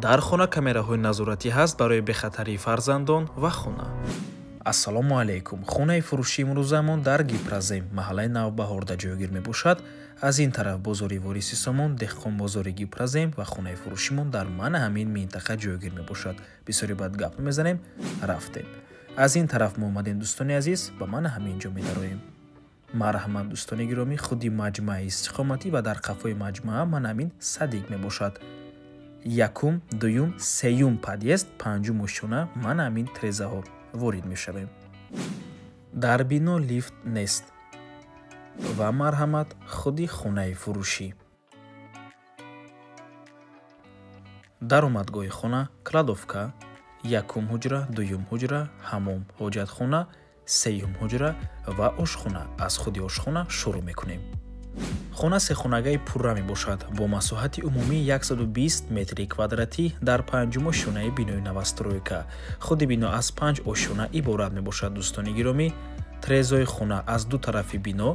дар хона камераҳои назоратӣ ҳаст барои бехатарии фарзандон ва хона. ассалому алайкум. Хонаи фурӯшии имрӯзамон дар Гипразем, маҳаллаи Навбаҳорда ҷойгир мебошад. Аз ин тараф бозори Вориси Сомон, деҳқонбозори Гипразем ва хонаи фурӯшимон дар мана ҳамин минтақа ҷойгир мебошад. Бисёре баъд гап намезанем, рафтем. Аз ин тараф мо омадем дӯстони азиз, ба мана ҳаминҷо медароем. марҳамат дӯстони гиромӣ, худи маҷмаи истиқоматӣ ва дар қафои маҷмуа манамин садик мебошад. якум, дуюм, сеюм подъезд, панҷум ошона манамин трезаҳо ворид мешавем. Дар бино лифт нест. Ва марҳамат, худи хонаи фурӯшӣ. даромадгоҳи хона, кладовка, якум ҳуҷра, дуюм ҳуҷра, ҳаммом, ҳоҷатхона, сеюм ҳуҷра ва ошхона. Аз худи ошхона шурӯъ мекунем. хона сехонагаи пурра мебошад бо масоҳати умумии 120 метри квадратӣ дар панҷум ошонаи бинои новостройка. худи бино аз 5 ошона иборат мебошад. дӯстони гиромӣ, трезаҳои хона аз ду тарафи бино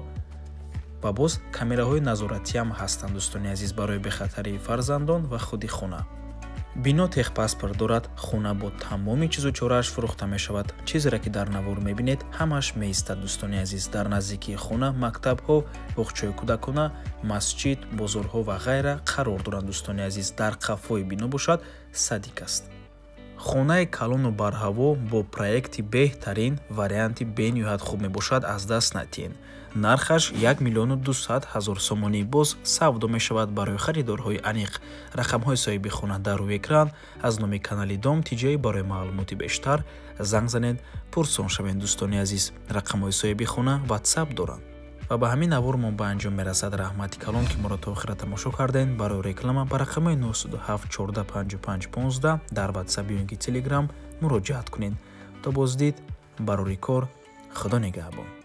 ва боз камераҳои назоратиам ҳастанд. дӯстони азиз, барои бехатарии фарзандон ва худи хона. бино техпаспорт дорад. хона бо тамоми чизу чорааш фурӯхта мешавад. чизеро ки дар навор мебинед ҳамааш меистад. дӯстони азиз, дар наздикии хона мактабҳо, боғчаҳои кӯдакона, масҷид, бозорҳо ва ғайра қарор доранд. дӯстони азиз, дар қафои бино бошад садик аст. хонаи калону барҳаво бо проекти беҳтарин варианти бениҳоят хуб мебошад. аз даст натиҳен. нархаш 1 миллиону 200 000 сомонӣ боз савдо мешавад барои харидорҳои аниқ. рақамҳои соҳиби хона дар рӯи экран. аз номи канали Дом Тиҷоӣ барои маълумоти бештар занг занед, пурсон шавед. дӯстони азиз, рақамҳои соҳиби хона ватсап доранд. ва ба ҳамин навор мо ба анҷом мерасад. раҳмати калон ки моро то охира тамошо кардем. барои реклама ба рақамҳои 97 14 55 15 дар ватсап ё инки телеграм муроҷиат кунед. то боздид, барори кор, худо нигаҳбон.